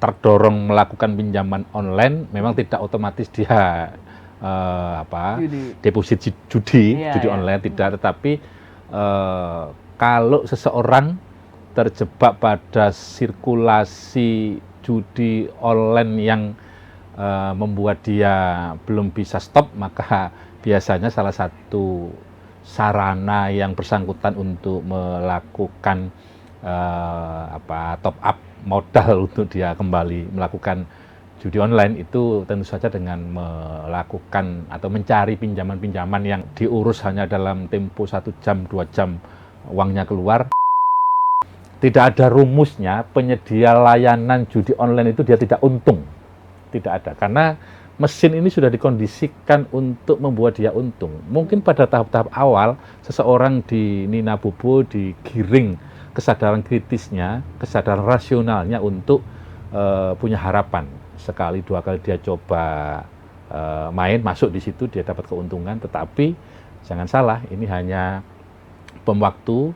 terdorong melakukan pinjaman online, memang tidak otomatis dia deposit judi online tidak, tetapi kalau seseorang terjebak pada sirkulasi judi online yang membuat dia belum bisa stop, maka biasanya salah satu sarana yang bersangkutan untuk melakukan top up modal untuk dia kembali melakukan judi online itu tentu saja dengan melakukan atau mencari pinjaman-pinjaman yang diurus hanya dalam tempo 1 jam, 2 jam uangnya keluar. Tidak ada rumusnya penyedia layanan judi online itu dia tidak untung. Tidak ada, karena mesin ini sudah dikondisikan untuk membuat dia untung. Mungkin pada tahap-tahap awal seseorang di Nina Bobo digiring kesadaran kritisnya, kesadaran rasionalnya untuk punya harapan. Sekali 2 kali dia coba main, masuk di situ dia dapat keuntungan, tetapi jangan salah, ini hanya bom waktu.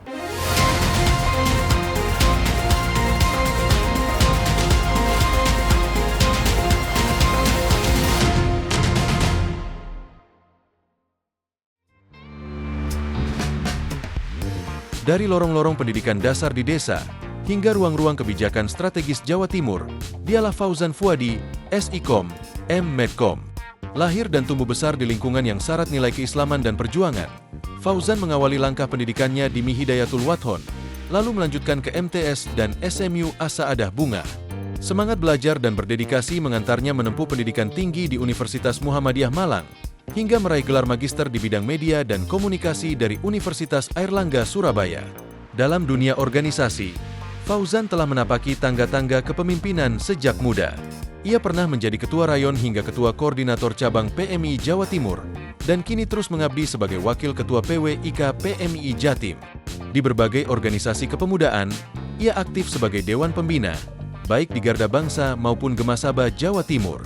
Dari lorong-lorong pendidikan dasar di desa, hingga ruang-ruang kebijakan strategis Jawa Timur, dialah Fauzan Fuadi, SIKOM, M.Medcom. Lahir dan tumbuh besar di lingkungan yang syarat nilai keislaman dan perjuangan, Fauzan mengawali langkah pendidikannya di Mihidayatul Wadhon, lalu melanjutkan ke MTS dan SMU As-Sa'adah Bunga. Semangat belajar dan berdedikasi mengantarnya menempuh pendidikan tinggi di Universitas Muhammadiyah Malang, hingga meraih gelar magister di bidang media dan komunikasi dari Universitas Airlangga Surabaya. Dalam dunia organisasi, Fauzan telah menapaki tangga-tangga kepemimpinan sejak muda. Ia pernah menjadi ketua rayon hingga ketua koordinator cabang PMI Jawa Timur, dan kini terus mengabdi sebagai wakil ketua PWIK PMI Jatim. Di berbagai organisasi kepemudaan, ia aktif sebagai Dewan Pembina, baik di Garda Bangsa maupun Gemasaba Jawa Timur.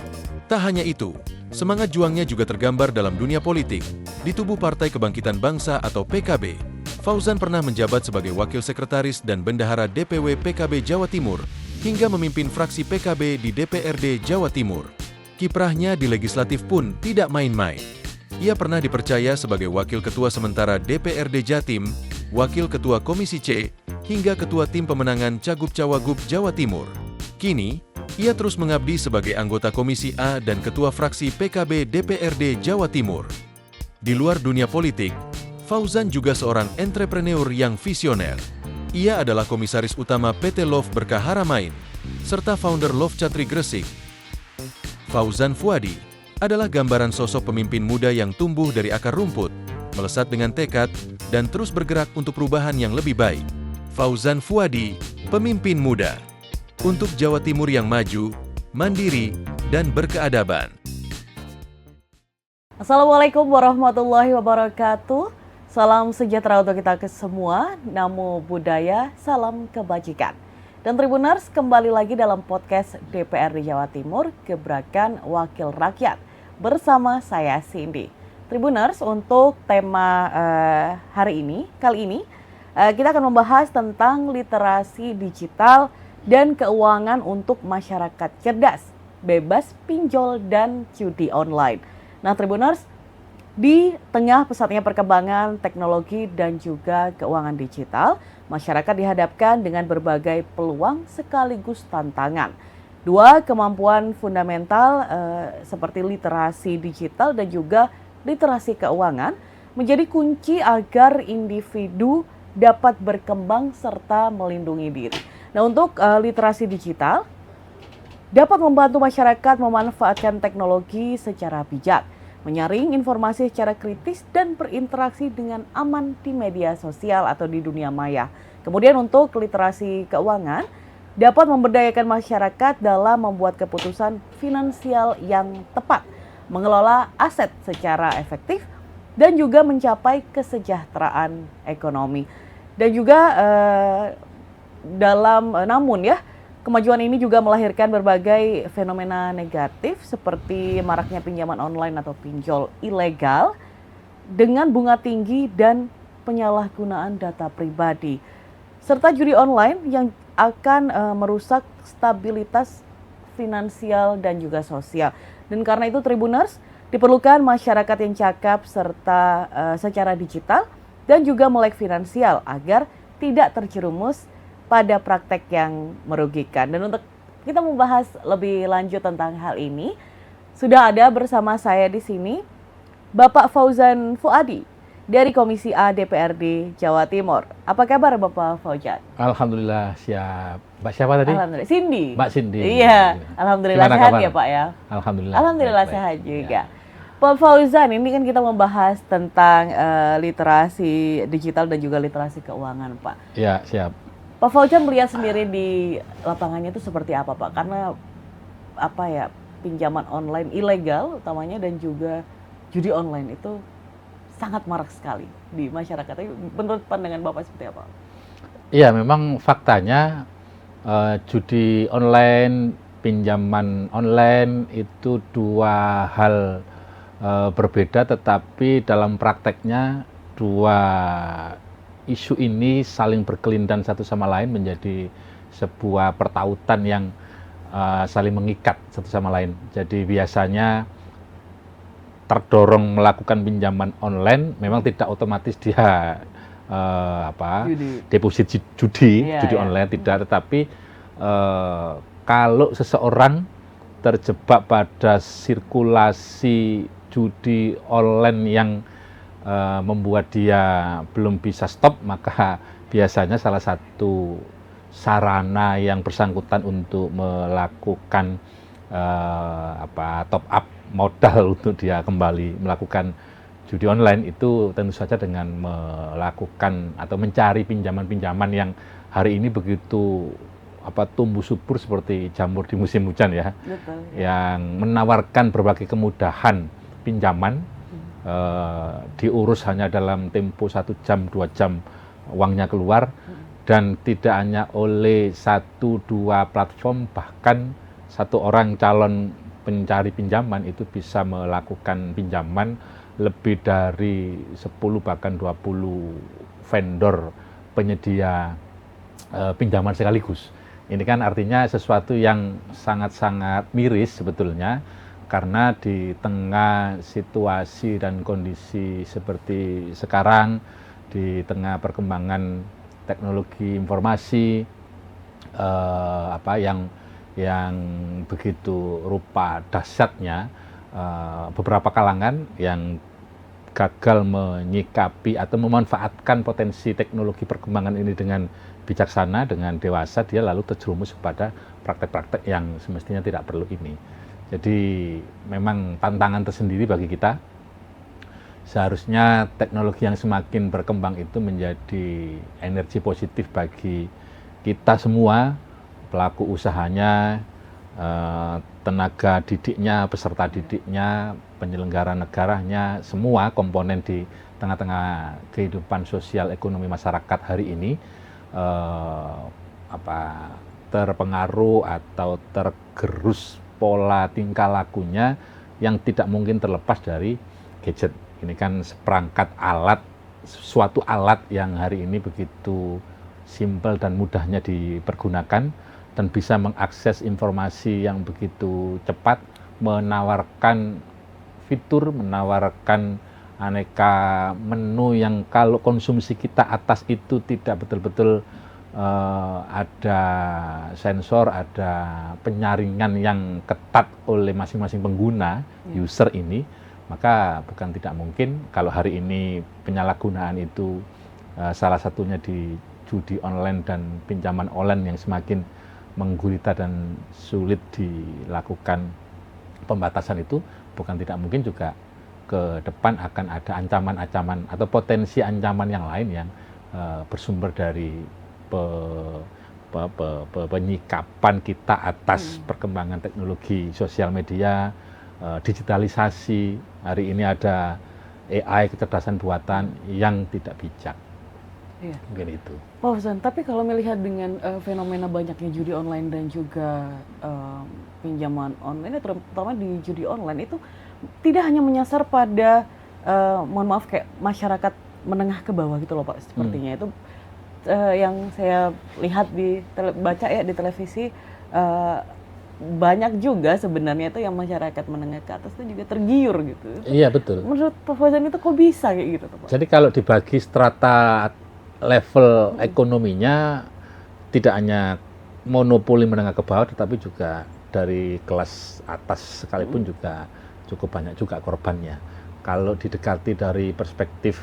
Tak hanya itu, semangat juangnya juga tergambar dalam dunia politik. Di tubuh Partai Kebangkitan Bangsa atau PKB, Fauzan pernah menjabat sebagai Wakil Sekretaris dan Bendahara DPW PKB Jawa Timur, hingga memimpin fraksi PKB di DPRD Jawa Timur. Kiprahnya di legislatif pun tidak main-main. Ia pernah dipercaya sebagai Wakil Ketua Sementara DPRD Jatim, Wakil Ketua Komisi C, hingga Ketua Tim Pemenangan Cagup-Cawagup Jawa Timur. Kini, ia terus mengabdi sebagai anggota Komisi A dan Ketua Fraksi PKB DPRD Jawa Timur. Di luar dunia politik, Fauzan juga seorang entrepreneur yang visioner. Ia adalah Komisaris Utama PT Love Berkah Haramain, serta founder Love Chatri Gresik. Fauzan Fuadi adalah gambaran sosok pemimpin muda yang tumbuh dari akar rumput, melesat dengan tekad, dan terus bergerak untuk perubahan yang lebih baik. Fauzan Fuadi, pemimpin muda untuk Jawa Timur yang maju, mandiri, dan berkeadaban. Assalamualaikum warahmatullahi wabarakatuh. Salam sejahtera untuk kita semua. Namo Buddhaya, salam kebajikan. Dan Tribuners, kembali lagi dalam podcast DPRD Jawa Timur, Gebrakan Wakil Rakyat. Bersama saya Cindy. Tribuners, untuk tema kali ini, kita akan membahas tentang literasi digital dan keuangan untuk masyarakat cerdas, bebas pinjol dan judi online. Nah, Tribuners, di tengah pesatnya perkembangan teknologi dan juga keuangan digital, masyarakat dihadapkan dengan berbagai peluang sekaligus tantangan. 2 kemampuan fundamental seperti literasi digital dan juga literasi keuangan menjadi kunci agar individu dapat berkembang serta melindungi diri. Nah, untuk literasi digital dapat membantu masyarakat memanfaatkan teknologi secara bijak, menyaring informasi secara kritis dan berinteraksi dengan aman di media sosial atau di dunia maya. Kemudian untuk literasi keuangan dapat memberdayakan masyarakat dalam membuat keputusan finansial yang tepat, mengelola aset secara efektif dan juga mencapai kesejahteraan ekonomi. Dan juga namun kemajuan ini juga melahirkan berbagai fenomena negatif seperti maraknya pinjaman online atau pinjol ilegal dengan bunga tinggi dan penyalahgunaan data pribadi, serta judi online yang akan merusak stabilitas finansial, dan juga sosial. Dan karena itu Tribuners, diperlukan masyarakat yang cakap serta secara digital dan juga melek finansial agar tidak terjerumus pada praktek yang merugikan. Dan untuk kita membahas lebih lanjut tentang hal ini, sudah ada bersama saya di sini Bapak Fauzan Fuadi dari Komisi A DPRD Jawa Timur. Apa kabar Bapak Fauzan? Alhamdulillah siap. Mbak siapa tadi? Alhamdulillah. Cindy. Mbak Cindy. Iya, alhamdulillah Gimana sehat kabar? ya Pak ya. Alhamdulillah. Alhamdulillah Baik-baik. sehat juga. Ya. Pak Fauzan, ini kan kita membahas tentang literasi digital dan juga literasi keuangan, Pak. Ya, siap. Pak Fauzan melihat sendiri di lapangannya itu seperti apa, Pak? Karena apa ya, pinjaman online ilegal utamanya dan juga judi online itu sangat marak sekali di masyarakat. Menurut pandangan Bapak seperti apa? Iya, memang faktanya judi online, pinjaman online itu dua hal berbeda, tetapi dalam prakteknya dua isu ini saling berkelindan satu sama lain menjadi sebuah pertautan yang saling mengikat satu sama lain. Jadi biasanya terdorong melakukan pinjaman online memang tidak otomatis dia deposit judi online tidak, tetapi kalau seseorang terjebak pada sirkulasi judi online yang membuat dia belum bisa stop, maka biasanya salah satu sarana yang bersangkutan untuk melakukan top up modal untuk dia kembali melakukan judi online itu tentu saja dengan melakukan atau mencari pinjaman-pinjaman yang hari ini begitu tumbuh subur seperti jamur di musim hujan ya. Betul. Yang menawarkan berbagai kemudahan pinjaman, diurus hanya dalam tempo 1 jam 2 jam uangnya keluar, dan tidak hanya oleh 1-2 platform, bahkan satu orang calon pencari pinjaman itu bisa melakukan pinjaman lebih dari 10 bahkan 20 vendor penyedia pinjaman sekaligus. Ini kan artinya sesuatu yang sangat-sangat miris sebetulnya, karena di tengah situasi dan kondisi seperti sekarang, di tengah perkembangan teknologi informasi yang begitu rupa dahsyatnya, beberapa kalangan yang gagal menyikapi atau memanfaatkan potensi teknologi perkembangan ini dengan bijaksana, dengan dewasa, dia lalu terjerumus kepada praktek-praktek yang semestinya tidak perlu ini. Jadi memang tantangan tersendiri bagi kita. Seharusnya teknologi yang semakin berkembang itu menjadi energi positif bagi kita semua, pelaku usahanya, tenaga didiknya, peserta didiknya, penyelenggara negaranya, semua komponen di tengah-tengah kehidupan sosial ekonomi masyarakat hari ini terpengaruh atau tergerus pola tingkah lakunya yang tidak mungkin terlepas dari gadget. Ini kan seperangkat alat, suatu alat yang hari ini begitu simpel dan mudahnya dipergunakan dan bisa mengakses informasi yang begitu cepat, menawarkan fitur, menawarkan aneka menu yang kalau konsumsi kita atas itu tidak betul-betul ada sensor, ada penyaringan yang ketat oleh masing-masing pengguna, user ini, maka bukan tidak mungkin kalau hari ini penyalahgunaan itu salah satunya di judi online dan pinjaman online yang semakin menggurita dan sulit dilakukan pembatasan itu, bukan tidak mungkin juga ke depan akan ada ancaman-ancaman atau potensi ancaman yang lain yang bersumber dari penyikapan kita atas perkembangan teknologi sosial media, digitalisasi. Hari ini ada AI, kecerdasan buatan yang tidak bijak. Iya. Mungkin itu. Pak Fauzan, tapi kalau melihat dengan fenomena banyaknya judi online dan juga pinjaman online, terutama di judi online itu tidak hanya menyasar pada, mohon maaf, kayak masyarakat menengah ke bawah gitu loh Pak, sepertinya. Itu yang saya lihat baca ya di televisi, banyak juga sebenarnya itu yang masyarakat menengah ke atas itu juga tergiur gitu. Iya betul. Menurut Pak Fauzan itu kok bisa kayak gitu Pak? Jadi kalau dibagi strata level ekonominya tidak hanya monopoli menengah ke bawah, tetapi juga dari kelas atas sekalipun juga cukup banyak juga korbannya. Kalau didekati dari perspektif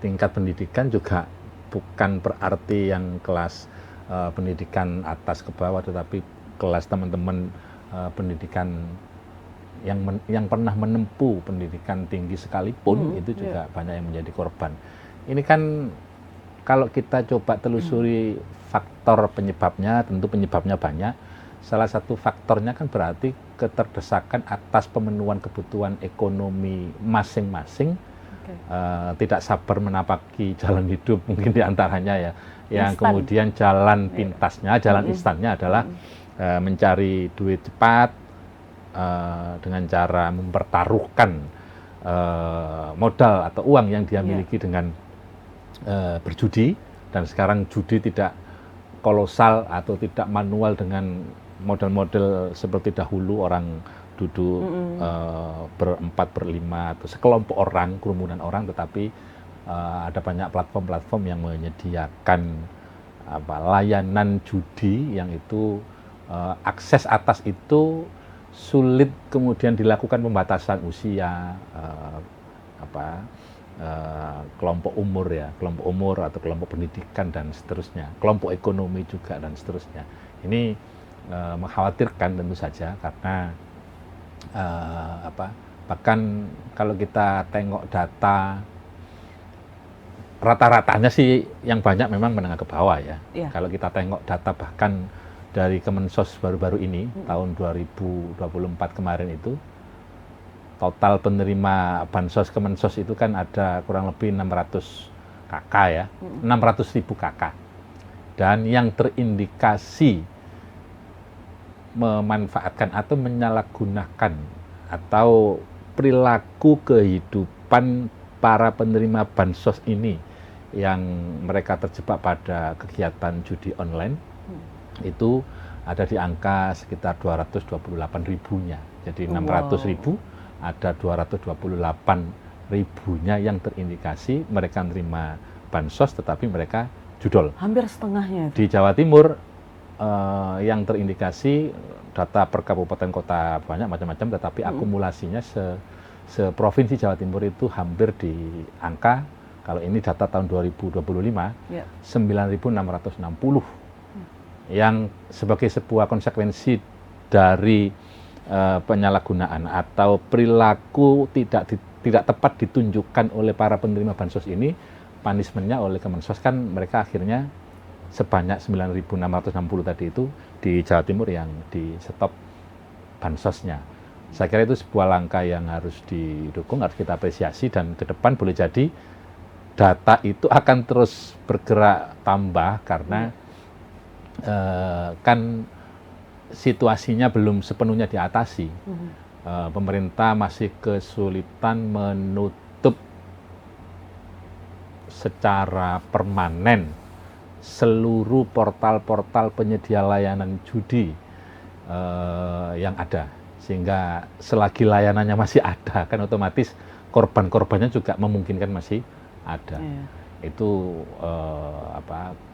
tingkat pendidikan juga bukan berarti yang kelas pendidikan atas ke bawah, tetapi kelas teman-teman pendidikan yang pernah menempuh pendidikan tinggi sekalipun itu juga banyak yang menjadi korban. Ini kan kalau kita coba telusuri faktor penyebabnya, tentu penyebabnya banyak. Salah satu faktornya kan berarti keterdesakan atas pemenuhan kebutuhan ekonomi masing-masing. Tidak sabar menapaki jalan hidup mungkin diantaranya ya. Yang kemudian jalan pintasnya, jalan instannya adalah mencari duit cepat dengan cara mempertaruhkan modal atau uang yang dia miliki dengan berjudi. Dan sekarang judi tidak kolosal atau tidak manual dengan model-model seperti dahulu orang duduk berempat, berlima atau sekelompok orang, kerumunan orang, tetapi ada banyak platform-platform yang menyediakan layanan judi yang itu akses atas itu sulit kemudian dilakukan pembatasan usia, kelompok umur ya, kelompok umur atau kelompok pendidikan dan seterusnya, kelompok ekonomi juga dan seterusnya. Ini mengkhawatirkan tentu saja karena bahkan kalau kita tengok data rata-ratanya sih yang banyak memang menengah ke bawah ya. Kalau kita tengok data bahkan dari Kemensos baru-baru ini tahun 2024 kemarin itu total penerima bansos Kemensos itu kan ada kurang lebih 600 KK ya, 600.000 KK. Dan yang terindikasi memanfaatkan atau menyalahgunakan atau perilaku kehidupan para penerima bansos ini yang mereka terjebak pada kegiatan judi online itu ada di angka sekitar 228 ribunya. Jadi 600 ribu ada 228 ribunya yang terindikasi mereka menerima bansos tetapi mereka judol. Hampir setengahnya. Di Jawa Timur yang terindikasi data per kabupaten kota banyak macam-macam, tetapi akumulasinya seprovinsi Jawa Timur itu hampir di angka, kalau ini data tahun 2025, 9.660. Yang sebagai sebuah konsekuensi dari penyalahgunaan atau perilaku tidak tepat ditunjukkan oleh para penerima bansos ini, punishment-nya oleh Kemensos kan mereka akhirnya sebanyak 9.660 tadi itu di Jawa Timur yang di stop bansosnya. Saya kira itu sebuah langkah yang harus didukung, harus kita apresiasi, dan ke depan boleh jadi data itu akan terus bergerak tambah karena kan situasinya belum sepenuhnya diatasi. Pemerintah masih kesulitan menutup secara permanen seluruh portal-portal penyedia layanan judi yang ada, sehingga selagi layanannya masih ada kan otomatis korban-korbannya juga memungkinkan masih ada. Itu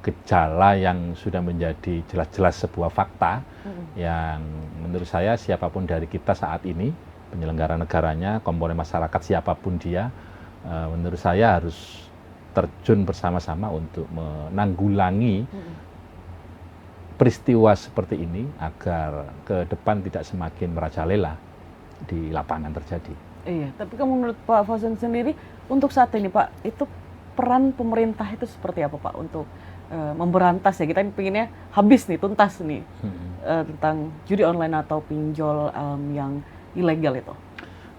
gejala yang sudah menjadi jelas-jelas sebuah fakta yang menurut saya siapapun dari kita saat ini, penyelenggara negaranya, komponen masyarakat siapapun dia, menurut saya harus terjun bersama-sama untuk menanggulangi peristiwa seperti ini agar ke depan tidak semakin merajalela di lapangan terjadi. Iya, tapi kalau menurut Pak Fauzan sendiri untuk saat ini Pak, itu peran pemerintah itu seperti apa Pak untuk memberantas ya, kita pengennya habis nih, tuntas nih tentang judi online atau pinjol yang ilegal itu?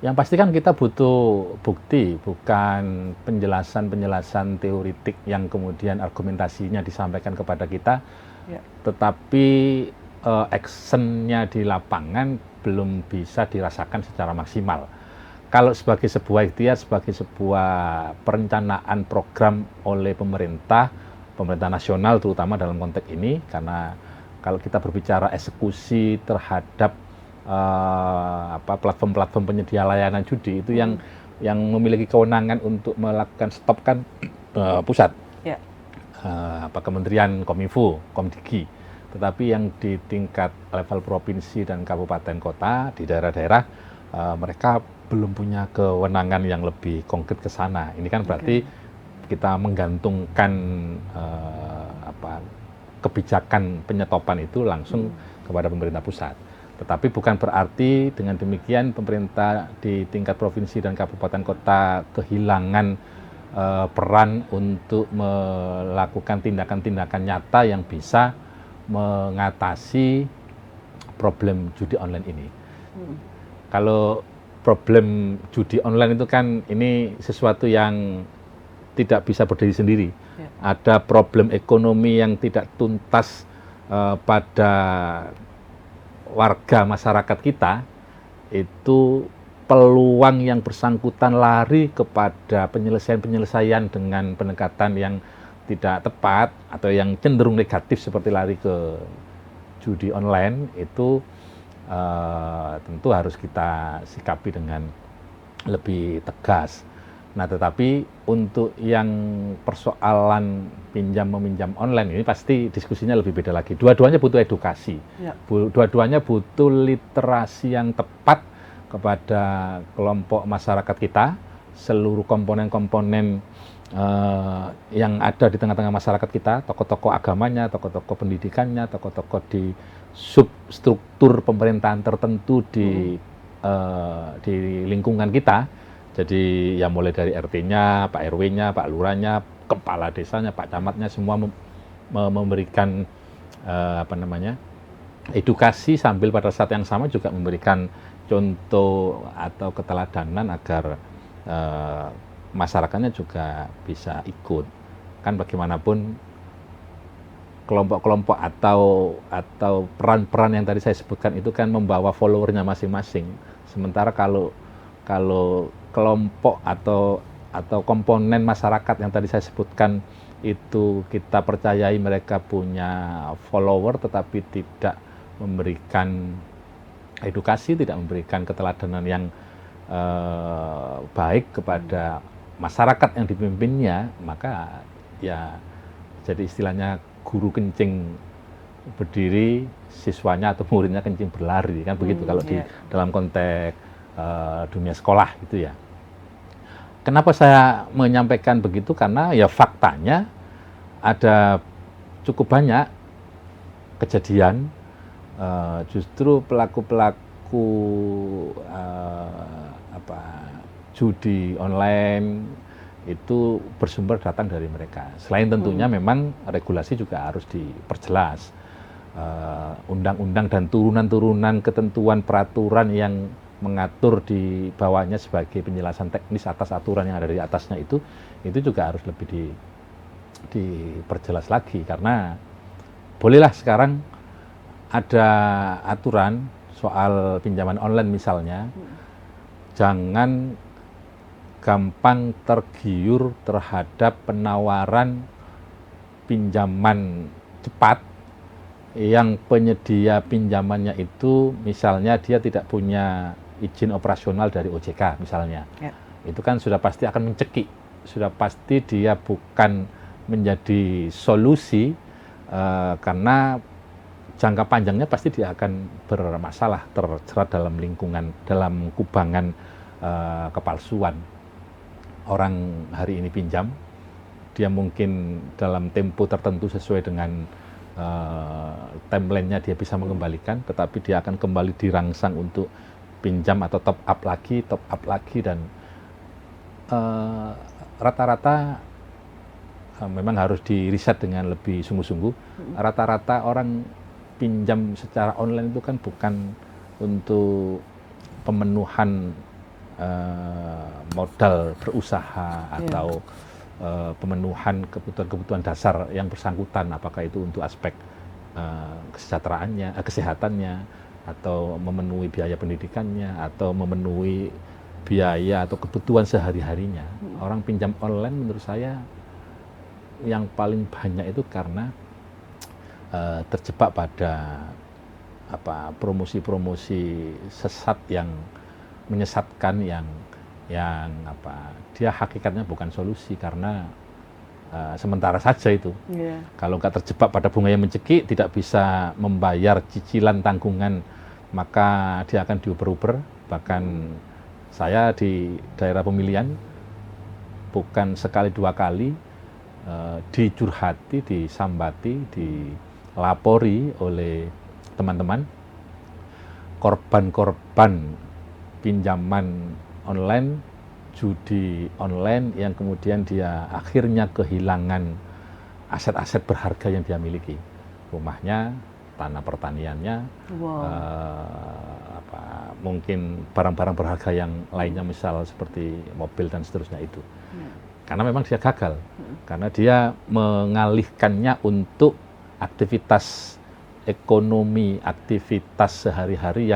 Yang pasti kan kita butuh bukti, bukan penjelasan-penjelasan teoritik yang kemudian argumentasinya disampaikan kepada kita, tetapi actionnya di lapangan belum bisa dirasakan secara maksimal. Kalau sebagai sebuah ikhtiar, sebagai sebuah perencanaan program oleh pemerintah nasional terutama dalam konteks ini, karena kalau kita berbicara eksekusi terhadap platform-platform penyedia layanan judi itu yang memiliki kewenangan untuk melakukan stop kan pusat, Ya. Kementerian Kominfo, Komdigi. Tetapi yang di tingkat level provinsi dan kabupaten kota di daerah-daerah mereka belum punya kewenangan yang lebih konkret ke sana. Ini kan berarti kita menggantungkan kebijakan penyetopan itu langsung kepada pemerintah pusat. Tetapi bukan berarti dengan demikian pemerintah di tingkat provinsi dan kabupaten kota kehilangan peran untuk melakukan tindakan-tindakan nyata yang bisa mengatasi problem judi online ini. Kalau problem judi online itu kan ini sesuatu yang tidak bisa berdiri sendiri. Ada problem ekonomi yang tidak tuntas pada warga masyarakat kita, itu peluang yang bersangkutan lari kepada penyelesaian dengan pendekatan yang tidak tepat atau yang cenderung negatif seperti lari ke judi online itu tentu harus kita sikapi dengan lebih tegas. Nah, tetapi untuk yang persoalan pinjam-meminjam online ini pasti diskusinya lebih beda lagi. Dua-duanya butuh edukasi, dua-duanya butuh literasi yang tepat kepada kelompok masyarakat kita, seluruh komponen-komponen yang ada di tengah-tengah masyarakat kita, tokoh-tokoh agamanya, tokoh-tokoh pendidikannya, tokoh-tokoh di substruktur pemerintahan tertentu di lingkungan kita. Jadi ya mulai dari RT-nya, Pak RW-nya, Pak Lurahnya, kepala desanya, Pak Camatnya semua memberikan edukasi sambil pada saat yang sama juga memberikan contoh atau keteladanan agar masyarakatnya juga bisa ikut. Kan bagaimanapun kelompok-kelompok atau peran-peran yang tadi saya sebutkan itu kan membawa followernya masing-masing. Sementara kalau kelompok atau komponen masyarakat yang tadi saya sebutkan itu kita percayai mereka punya follower tetapi tidak memberikan edukasi, tidak memberikan keteladanan yang baik kepada masyarakat yang dipimpinnya, maka ya jadi istilahnya guru kencing berdiri, siswanya atau muridnya kencing berlari, kan begitu kalau di dalam konteks dunia sekolah gitu ya. Kenapa saya menyampaikan begitu? Karena ya faktanya ada cukup banyak kejadian justru pelaku-pelaku judi online itu bersumber datang dari mereka. Selain tentunya memang regulasi juga harus diperjelas. Undang-undang dan turunan-turunan ketentuan peraturan yang mengatur di bawahnya sebagai penjelasan teknis atas aturan yang ada di atasnya itu juga harus lebih diperjelas lagi, karena bolehlah sekarang ada aturan soal pinjaman online misalnya, jangan gampang tergiur terhadap penawaran pinjaman cepat yang penyedia pinjamannya itu misalnya dia tidak punya izin operasional dari OJK misalnya. Itu kan sudah pasti akan mencekik, sudah pasti dia bukan menjadi solusi karena jangka panjangnya pasti dia akan bermasalah, terjerat dalam lingkungan, dalam kubangan kepalsuan. Orang hari ini pinjam, dia mungkin dalam tempo tertentu sesuai dengan timeline-nya dia bisa mengembalikan, tetapi dia akan kembali dirangsang untuk pinjam atau top up lagi dan rata-rata memang harus diriset dengan lebih sungguh-sungguh. Rata-rata orang pinjam secara online itu kan bukan untuk pemenuhan modal berusaha atau pemenuhan kebutuhan-kebutuhan dasar yang bersangkutan, apakah itu untuk aspek kesejahteraannya, kesehatannya, atau memenuhi biaya pendidikannya, atau memenuhi biaya atau kebutuhan sehari-harinya. Orang pinjam online menurut saya yang paling banyak itu karena terjebak pada promosi-promosi sesat yang menyesatkan, yang dia hakikatnya bukan solusi, karena sementara saja itu. Kalau nggak terjebak pada bunga yang mencekik, tidak bisa membayar cicilan tanggungan, maka dia akan diuber-uber. Bahkan saya di daerah pemilihan bukan sekali dua kali dicurhati, disambati, dilapori oleh teman-teman korban-korban pinjaman online, judi online, yang kemudian dia akhirnya kehilangan aset-aset berharga yang dia miliki, rumahnya, tanah pertaniannya, mungkin barang-barang berharga yang lainnya, misal seperti mobil dan seterusnya itu. Karena memang dia gagal, karena dia mengalihkannya untuk aktivitas ekonomi, aktivitas sehari-hari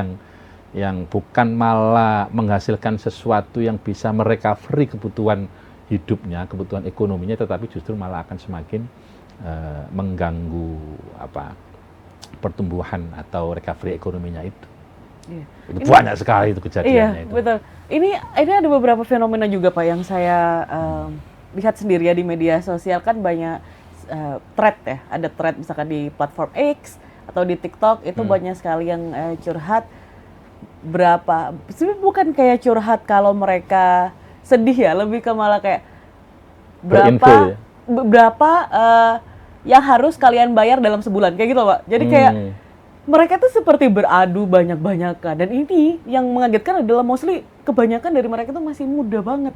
yang bukan malah menghasilkan sesuatu yang bisa merecovery kebutuhan hidupnya, kebutuhan ekonominya, tetapi justru malah akan semakin mengganggu pertumbuhan atau recovery ekonominya itu. Itu banyak sekali itu kejadiannya. Itu. Betul. Ini ada beberapa fenomena juga Pak yang saya lihat sendiri ya di media sosial, kan banyak thread ya, ada thread misalkan di platform X atau di TikTok itu banyak sekali yang curhat. Sebenarnya bukan kayak curhat kalau mereka sedih ya, lebih ke malah kayak berapa yang harus kalian bayar dalam sebulan, kayak gitu Pak. Jadi kayak mereka tuh seperti beradu banyak-banyakan, dan ini yang mengagetkan adalah mostly kebanyakan dari mereka tuh masih muda banget.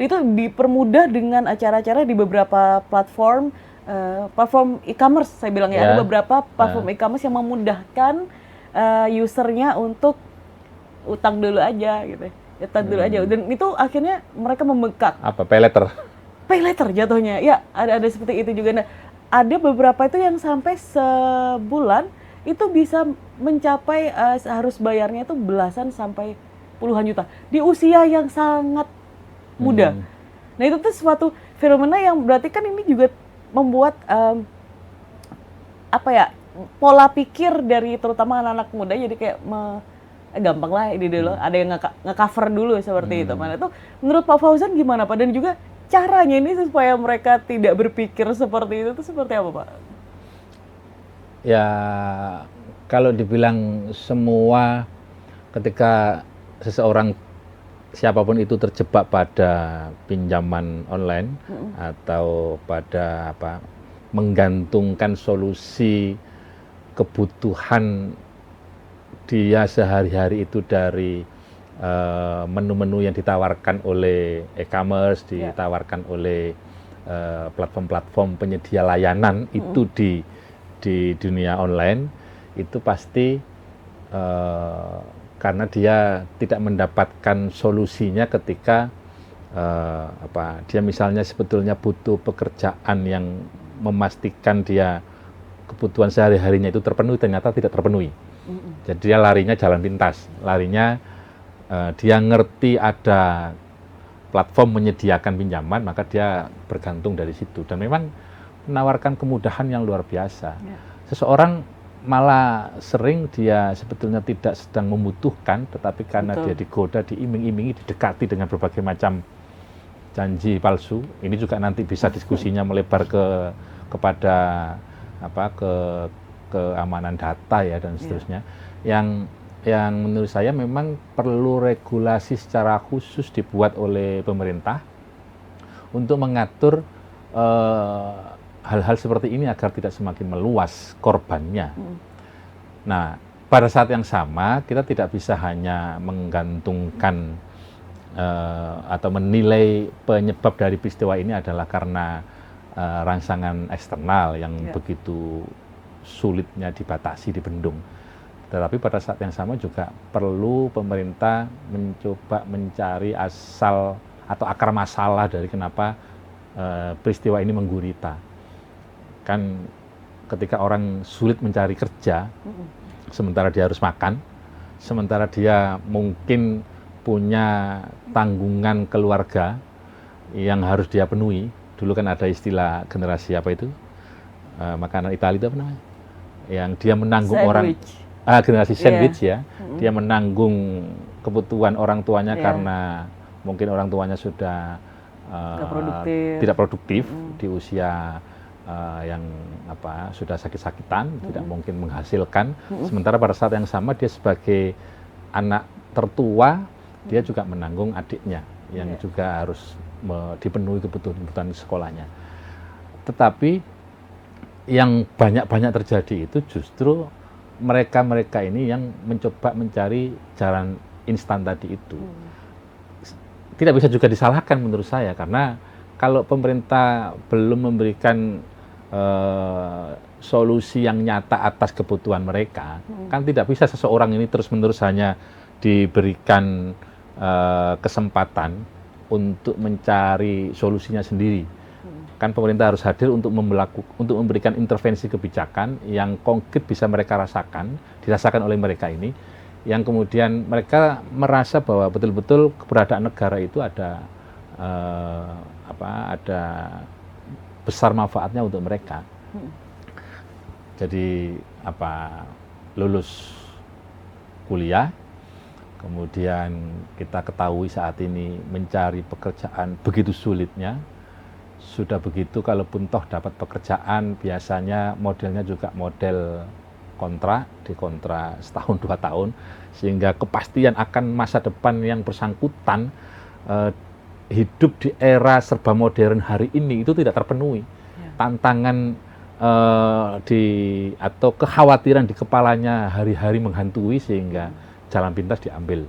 Itu dipermudah dengan acara-acara di beberapa platform e-commerce, saya bilang ya, ada beberapa platform e-commerce yang memudahkan usernya untuk utang dulu aja gitu, utang dulu aja, dan itu akhirnya mereka membengkak. Pay later jatuhnya, ya ada seperti itu juga. Nah, ada beberapa itu yang sampai sebulan itu bisa mencapai harus bayarnya itu belasan sampai puluhan juta di usia yang sangat muda. Nah, itu tuh suatu fenomena yang berarti kan ini juga membuat pola pikir dari terutama anak-anak muda jadi kayak gampang lah ini dulu, ada yang nge-cover dulu seperti itu. Mana itu menurut Pak Fauzan gimana Pak, dan juga caranya ini supaya mereka tidak berpikir seperti itu tuh seperti apa Pak? Ya, kalau dibilang semua, ketika seseorang siapapun itu terjebak pada pinjaman online atau pada menggantungkan solusi kebutuhan dia sehari-hari itu dari menu-menu yang ditawarkan oleh e-commerce, ditawarkan oleh platform-platform penyedia layanan itu di dunia online, itu pasti karena dia tidak mendapatkan solusinya ketika dia misalnya sebetulnya butuh pekerjaan yang memastikan dia kebutuhan sehari-harinya itu terpenuhi, ternyata tidak terpenuhi. Jadi dia larinya jalan pintas, larinya dia ngerti ada platform menyediakan pinjaman, maka dia bergantung dari situ, dan memang menawarkan kemudahan yang luar biasa. Seseorang malah sering dia sebetulnya tidak sedang membutuhkan, tetapi karena dia digoda, diiming-imingi, didekati dengan berbagai macam janji palsu. Ini juga nanti bisa diskusinya melebar kepada keamanan data ya dan seterusnya. Yang menurut saya memang perlu regulasi secara khusus dibuat oleh pemerintah untuk mengatur hal-hal seperti ini agar tidak semakin meluas korbannya. Nah, pada saat yang sama kita tidak bisa hanya menggantungkan atau menilai penyebab dari peristiwa ini adalah karena rangsangan eksternal yang begitu sulitnya dibatasi, dibendung. Tetapi pada saat yang sama juga perlu pemerintah mencoba mencari asal atau akar masalah dari kenapa peristiwa ini menggurita. Kan ketika orang sulit mencari kerja, sementara dia harus makan, sementara dia mungkin punya tanggungan keluarga yang harus dia penuhi. Dulu kan ada istilah generasi apa itu, makanan Italia itu apa namanya, yang dia menanggung generasi sandwich ya. Dia menanggung kebutuhan orang tuanya karena mungkin orang tuanya sudah tidak produktif di usia yang sudah sakit-sakitan, tidak mungkin menghasilkan. Sementara pada saat yang sama dia sebagai anak tertua, dia juga menanggung adiknya yang juga harus dipenuhi kebutuhan sekolahnya. Tetapi yang banyak-banyak terjadi itu justru mereka-mereka ini yang mencoba mencari jalan instan tadi itu. Tidak bisa juga disalahkan menurut saya, karena kalau pemerintah belum memberikan solusi yang nyata atas kebutuhan mereka, kan tidak bisa seseorang ini terus-menerus hanya diberikan kesempatan untuk mencari solusinya sendiri. Kan pemerintah harus hadir untuk memberikan intervensi kebijakan yang konkret bisa mereka dirasakan oleh mereka ini, yang kemudian mereka merasa bahwa betul-betul keberadaan negara itu ada besar manfaatnya untuk mereka. Jadi lulus kuliah, kemudian kita ketahui saat ini mencari pekerjaan begitu sulitnya. Sudah begitu, kalaupun toh dapat pekerjaan, biasanya modelnya juga model kontrak, dikontrak setahun 2 tahun, sehingga kepastian akan masa depan yang bersangkutan hidup di era serba modern hari ini itu tidak terpenuhi. Tantangan atau kekhawatiran di kepalanya hari-hari menghantui, sehingga jalan pintas diambil.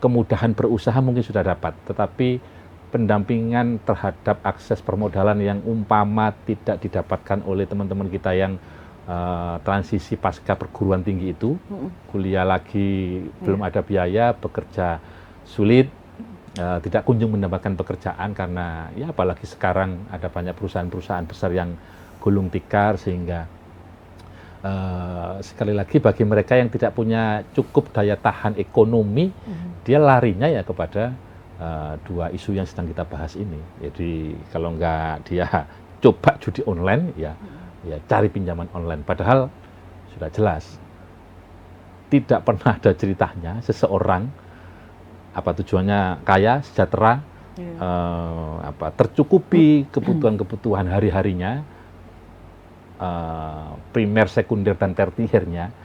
Kemudahan berusaha mungkin sudah dapat, tetapi pendampingan terhadap akses permodalan yang umpama tidak didapatkan oleh teman-teman kita yang transisi pasca perguruan tinggi itu, kuliah lagi belum ada biaya, bekerja sulit, tidak kunjung mendapatkan pekerjaan karena ya apalagi sekarang ada banyak perusahaan-perusahaan besar yang gulung tikar, sehingga sekali lagi bagi mereka yang tidak punya cukup daya tahan ekonomi, dia larinya ya kepada 2 isu yang sedang kita bahas ini. Jadi kalau nggak dia coba judi online, ya cari pinjaman online. Padahal sudah jelas tidak pernah ada ceritanya seseorang tujuannya kaya, sejahtera, tercukupi kebutuhan-kebutuhan hari-harinya, primer, sekunder, dan tertiernya,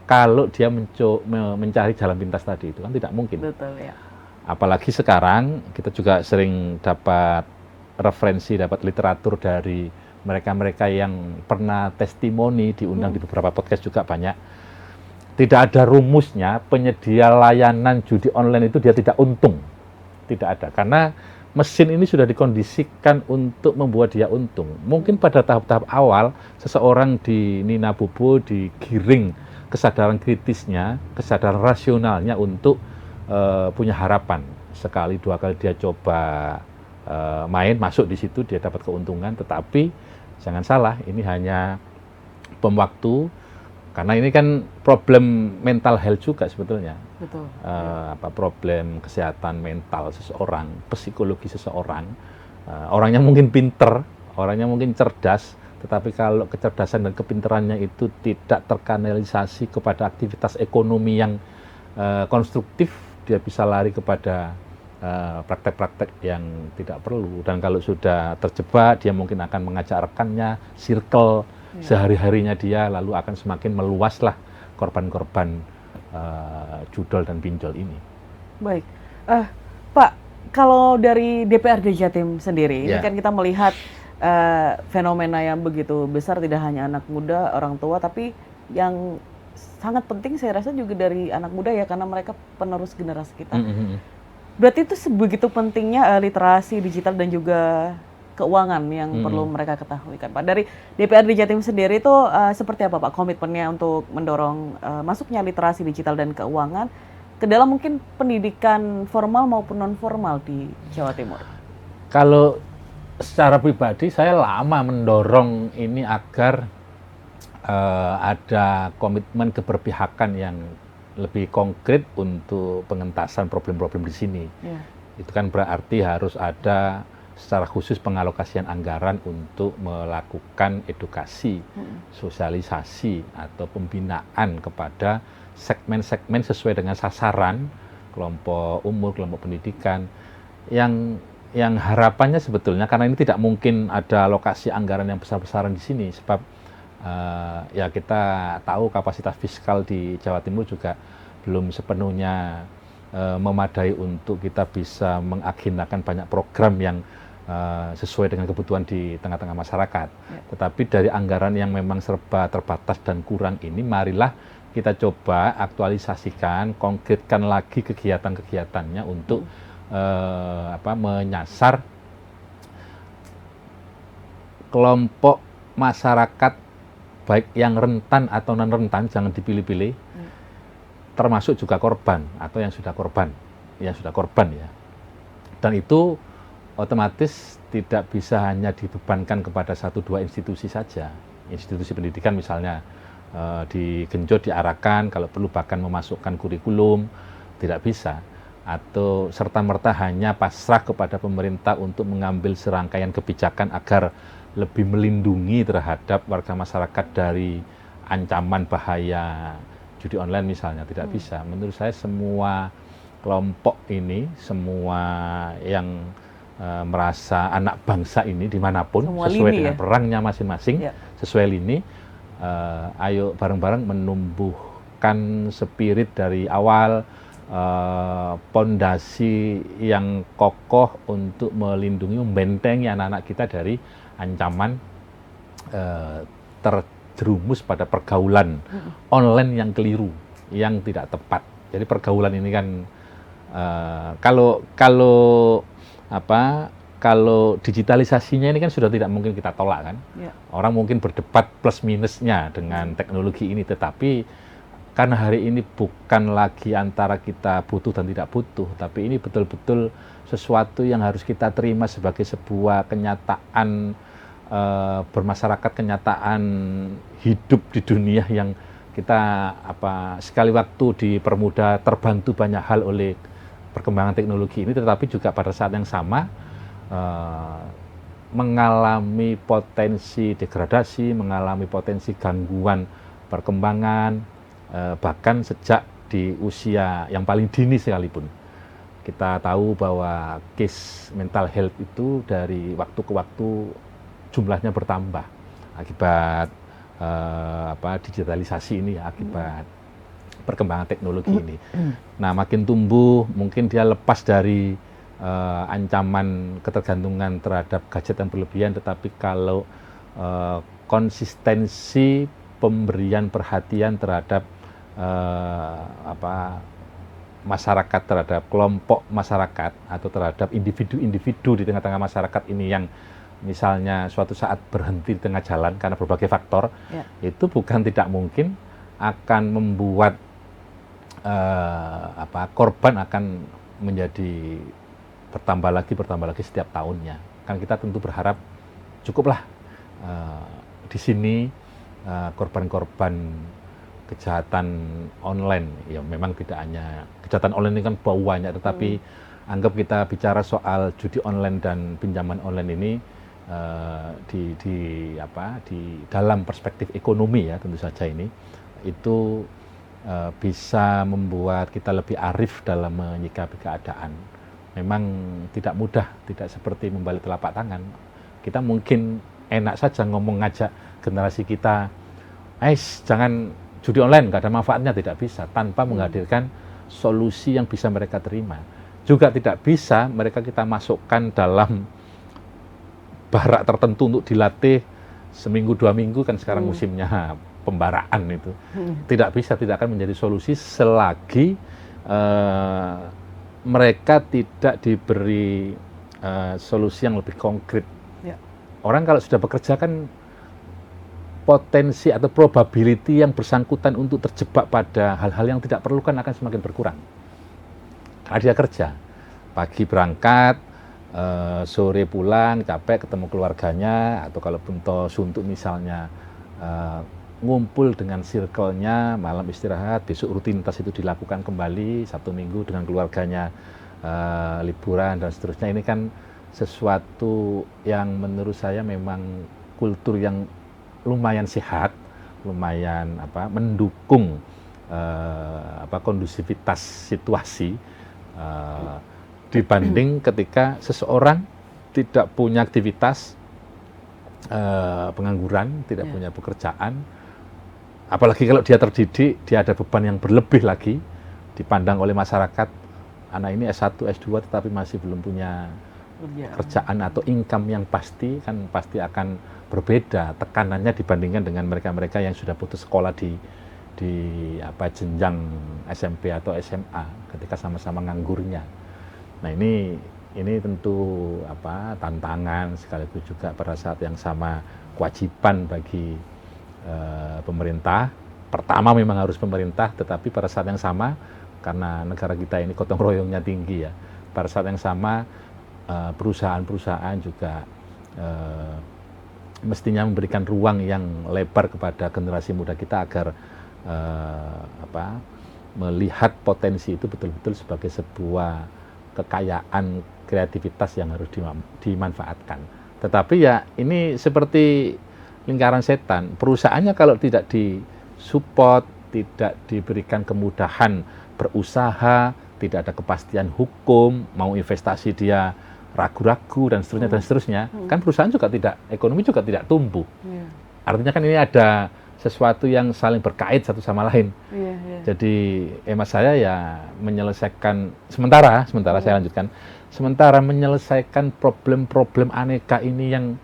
kalau dia mencari jalan pintas tadi, itu kan tidak mungkin. Betul, ya. Apalagi sekarang kita juga sering dapat referensi, dapat literatur dari mereka-mereka yang pernah testimoni, diundang di beberapa podcast juga banyak. Tidak ada rumusnya penyedia layanan judi online itu dia tidak untung. Tidak ada, karena mesin ini sudah dikondisikan untuk membuat dia untung. Mungkin pada tahap-tahap awal seseorang di Nina Bobo digiring kesadaran kritisnya, kesadaran rasionalnya untuk punya harapan. Sekali 2 kali dia coba main, masuk di situ, dia dapat keuntungan. Tetapi jangan salah, ini hanya bom waktu, karena ini kan problem mental health juga sebetulnya. Betul. Problem kesehatan mental seseorang, psikologi seseorang. Orangnya mungkin pinter, orangnya mungkin cerdas, tetapi kalau kecerdasan dan kepinterannya itu tidak terkanalisasi kepada aktivitas ekonomi yang konstruktif, dia bisa lari kepada praktek-praktek yang tidak perlu. Dan kalau sudah terjebak, dia mungkin akan mengajak rekannya, circle sehari-harinya dia, lalu akan semakin meluaslah korban-korban judol dan pinjol ini. Baik, Pak, kalau dari DPRD Jatim sendiri, ini kan kita melihat fenomena yang begitu besar, tidak hanya anak muda, orang tua, tapi yang sangat penting saya rasa juga dari anak muda ya, karena mereka penerus generasi kita. Berarti itu sebegitu pentingnya literasi digital dan juga keuangan yang perlu mereka ketahui kan Pak. Dari DPRD Jatim sendiri itu seperti apa Pak komitmennya untuk mendorong masuknya literasi digital dan keuangan ke dalam mungkin pendidikan formal maupun non formal di Jawa Timur? Kalau secara pribadi saya lama mendorong ini agar ada komitmen keberpihakan yang lebih konkret untuk pengentasan problem-problem di sini. Itu kan berarti harus ada secara khusus pengalokasian anggaran untuk melakukan edukasi, sosialisasi atau pembinaan kepada segmen-segmen sesuai dengan sasaran kelompok umur, kelompok pendidikan yang harapannya sebetulnya, karena ini tidak mungkin ada alokasi anggaran yang besar-besaran di sini sebab ya kita tahu kapasitas fiskal di Jawa Timur juga belum sepenuhnya memadai untuk kita bisa mengagendakan banyak program yang sesuai dengan kebutuhan di tengah-tengah masyarakat. Tetapi dari anggaran yang memang serba terbatas dan kurang ini, marilah kita coba aktualisasikan, konkretkan lagi kegiatan-kegiatannya untuk menyasar kelompok masyarakat baik yang rentan atau non rentan, jangan dipilih-pilih, termasuk juga korban atau yang sudah korban ya. Dan itu otomatis tidak bisa hanya dibebankan kepada 1-2 institusi saja. Institusi pendidikan misalnya digenjot, diarahkan, kalau perlu bahkan memasukkan kurikulum, tidak bisa. Atau serta-merta hanya pasrah kepada pemerintah untuk mengambil serangkaian kebijakan agar lebih melindungi terhadap warga masyarakat dari ancaman bahaya judi online misalnya, tidak bisa. Menurut saya semua kelompok ini, semua yang merasa anak bangsa ini dimanapun, semua sesuai dengan perangnya masing-masing, sesuai lini, ayo bareng-bareng menumbuhkan spirit dari awal, pondasi yang kokoh untuk melindungi, membentengi anak-anak kita dari ancaman terjerumus pada pergaulan online yang keliru, yang tidak tepat. Jadi pergaulan ini kan kalau digitalisasinya ini kan sudah tidak mungkin kita tolak kan. Orang mungkin berdebat plus minusnya dengan teknologi ini, tetapi karena hari ini bukan lagi antara kita butuh dan tidak butuh, tapi ini betul-betul sesuatu yang harus kita terima sebagai sebuah kenyataan bermasyarakat, kenyataan hidup di dunia yang kita sekali waktu dipermudah, terbantu banyak hal oleh perkembangan teknologi ini, tetapi juga pada saat yang sama mengalami potensi degradasi, mengalami potensi gangguan perkembangan, bahkan sejak di usia yang paling dini sekalipun. Kita tahu bahwa case mental health itu dari waktu ke waktu jumlahnya bertambah akibat digitalisasi ini, akibat perkembangan teknologi ini. Nah, makin tumbuh, mungkin dia lepas dari ancaman ketergantungan terhadap gadget yang berlebihan, tetapi kalau konsistensi pemberian perhatian terhadap masyarakat, terhadap kelompok masyarakat atau terhadap individu-individu di tengah-tengah masyarakat ini yang misalnya suatu saat berhenti di tengah jalan karena berbagai faktor, itu bukan tidak mungkin akan membuat korban akan menjadi bertambah lagi setiap tahunnya. Kan kita tentu berharap cukuplah di sini korban-korban kejahatan online, ya memang tidak hanya kejahatan online ini kan banyak, tetapi anggap kita bicara soal judi online dan pinjaman online ini di dalam perspektif ekonomi ya tentu saja ini itu bisa membuat kita lebih arif dalam menyikapi keadaan. Memang tidak mudah, tidak seperti membalik telapak tangan. Kita mungkin enak saja ngomong ngajak generasi kita, jangan judi online, nggak ada manfaatnya, tidak bisa, tanpa menghadirkan solusi yang bisa mereka terima. Juga tidak bisa mereka kita masukkan dalam barak tertentu untuk dilatih seminggu 2 minggu, kan sekarang musimnya pembaraan itu. Tidak bisa, tidak akan menjadi solusi selagi mereka tidak diberi solusi yang lebih konkret. Orang kalau sudah bekerja kan potensi atau probability yang bersangkutan untuk terjebak pada hal-hal yang tidak perlu kan akan semakin berkurang. Karena dia kerja, pagi berangkat, sore pulang, capek ketemu keluarganya, atau kalaupun toh suntuk misalnya ngumpul dengan circle-nya, malam istirahat, besok rutinitas itu dilakukan kembali, Sabtu Minggu dengan keluarganya liburan dan seterusnya. Ini kan sesuatu yang menurut saya memang kultur yang lumayan sehat, lumayan mendukung kondusivitas situasi dibanding ketika seseorang tidak punya aktivitas, pengangguran, tidak punya pekerjaan, apalagi kalau dia terdidik, dia ada beban yang berlebih lagi, dipandang oleh masyarakat, anak ini S1, S2 tetapi masih belum punya pekerjaan atau income yang pasti, kan pasti akan berbeda tekanannya dibandingkan dengan mereka-mereka yang sudah putus sekolah di jenjang SMP atau SMA ketika sama-sama nganggurnya. Nah ini tentu tantangan sekaligus juga pada saat yang sama kewajiban bagi pemerintah. Pertama memang harus pemerintah, tetapi pada saat yang sama karena negara kita ini gotong royongnya tinggi ya. Pada saat yang sama perusahaan-perusahaan juga mestinya memberikan ruang yang lebar kepada generasi muda kita agar melihat potensi itu betul-betul sebagai sebuah kekayaan kreativitas yang harus dimanfaatkan. Tetapi ya ini seperti lingkaran setan. Perusahaannya kalau tidak disupport, tidak diberikan kemudahan berusaha, tidak ada kepastian hukum, mau investasi dia ragu-ragu dan seterusnya, kan perusahaan juga ekonomi juga tidak tumbuh. Artinya kan ini ada sesuatu yang saling berkait satu sama lain. Jadi emas saya ya menyelesaikan sementara saya lanjutkan, sementara menyelesaikan problem-problem aneka ini yang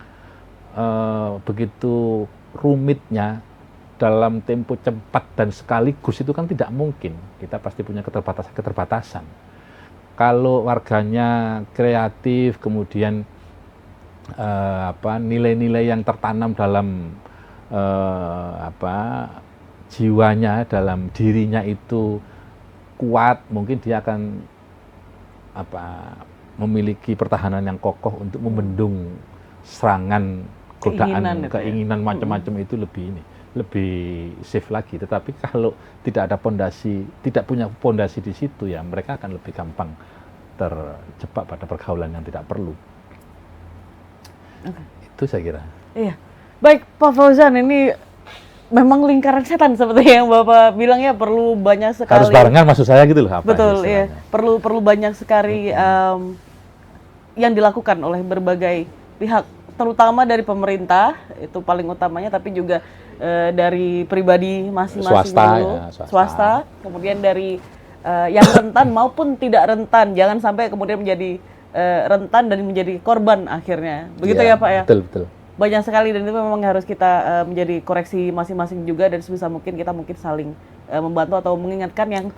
begitu rumitnya dalam tempo cepat dan sekaligus itu kan tidak mungkin. Kita pasti punya keterbatasan. Kalau warganya kreatif, kemudian nilai-nilai yang tertanam dalam jiwanya, dalam dirinya itu kuat, mungkin dia akan memiliki pertahanan yang kokoh untuk membendung serangan, godaan, keinginan macam-macam itu lebih safe lagi. Tetapi kalau tidak ada pondasi, tidak punya pondasi di situ, ya mereka akan lebih gampang terjebak pada pergaulan yang tidak perlu. Itu saya kira. Iya. Baik, Pak Fauzan, ini memang lingkaran setan seperti yang Bapak bilang ya, perlu banyak sekali. Harus barengan maksud saya gitu loh. Betul, iya. Perlu banyak sekali yang dilakukan oleh berbagai pihak, terutama dari pemerintah, itu paling utamanya, tapi juga dari pribadi masing-masing dulu, swasta, kemudian dari yang rentan maupun tidak rentan, jangan sampai kemudian menjadi rentan dan menjadi korban akhirnya. Begitu ya Pak ya? Betul. Banyak sekali, dan itu memang harus kita menjadi koreksi masing-masing juga, dan sebisa mungkin kita saling membantu atau mengingatkan yang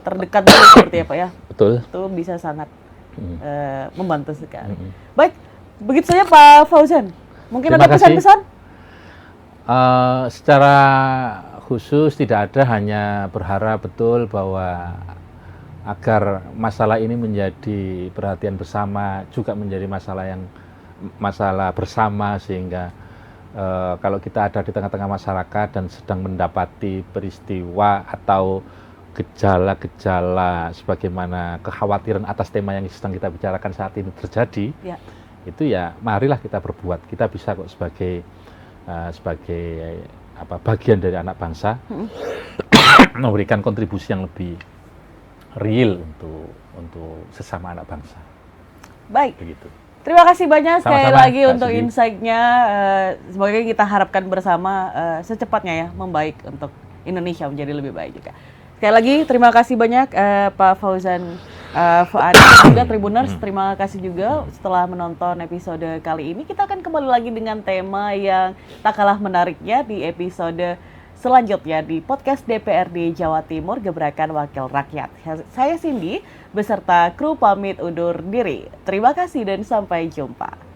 terdekat dulu seperti ya Pak ya. Betul. Itu bisa sangat membantu sekali. Baik, begitu saja Pak Fauzan. Mungkin ada pesan-pesan? Secara khusus tidak ada, hanya berharap betul bahwa agar masalah ini menjadi perhatian bersama, juga menjadi masalah bersama, sehingga kalau kita ada di tengah-tengah masyarakat dan sedang mendapati peristiwa atau gejala-gejala sebagaimana kekhawatiran atas tema yang sedang kita bicarakan saat ini terjadi, itu ya marilah kita berbuat. Kita bisa kok sebagai bagian dari anak bangsa memberikan kontribusi yang lebih real untuk sesama anak bangsa. Baik. Begitu. Terima kasih banyak sekali lagi untuk Sugi. Insight-nya. Semoga kita harapkan bersama secepatnya ya membaik untuk Indonesia menjadi lebih baik juga. Sekali lagi terima kasih banyak Pak Fauzan Fuadi dan juga Tribuners. Terima kasih juga setelah menonton episode kali ini. Kita akan kembali lagi dengan tema yang tak kalah menariknya di episode selanjutnya di podcast DPRD Jawa Timur, Gebrakan Wakil Rakyat. Saya Cindy beserta kru pamit undur diri. Terima kasih dan sampai jumpa.